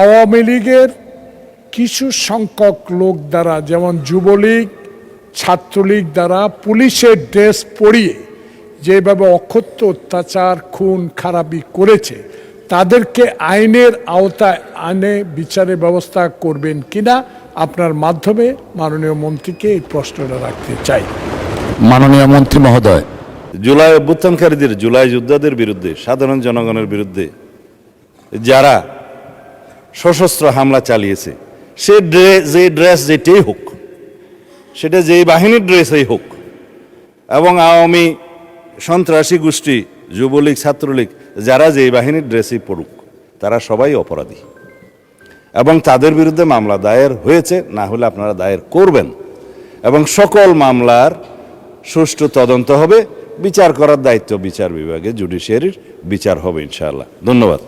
আওয়ামী লীগের কিছু সংখ্যক লোক দ্বারা, যেমন যুবলীগ, ছাত্রলীগ দ্বারা পুলিশের ড্রেস পরিয়ে যেভাবে অকথ্য অত্যাচার, খুন খারাপি করেছে, তাদেরকে আইনের আওতায় আনে বিচারের ব্যবস্থা করবেন কিনা আপনার মাধ্যমে মাননীয় মন্ত্রীকে এই প্রশ্নটা রাখতে চাই। মাননীয় মন্ত্রী মহোদয়, জুলাই অভ্যুত্থানকারীদের, জুলাই যোদ্ধাদের বিরুদ্ধে, সাধারণ জনগণের বিরুদ্ধে যারা সশস্ত্র হামলা চালিয়েছে, যে ড্রেস যেটাই হোক, সেটা যেই বাহিনীর ড্রেসই হোক, এবং আওয়ামী সন্ত্রাসী গোষ্ঠী, যুবলীগ, ছাত্রলীগ, যারা যেই বাহিনীর ড্রেসই পড়ুক, তারা সবাই অপরাধী এবং তাদের বিরুদ্ধে মামলা দায়ের হয়েছে, না হলে আপনারা দায়ের করবেন এবং সকল মামলার সুষ্ঠু তদন্ত হবে। বিচার করার দায়িত্ব বিচার বিভাগে, জুডিশিয়ারির বিচার হবে ইনশাআল্লাহ। ধন্যবাদ।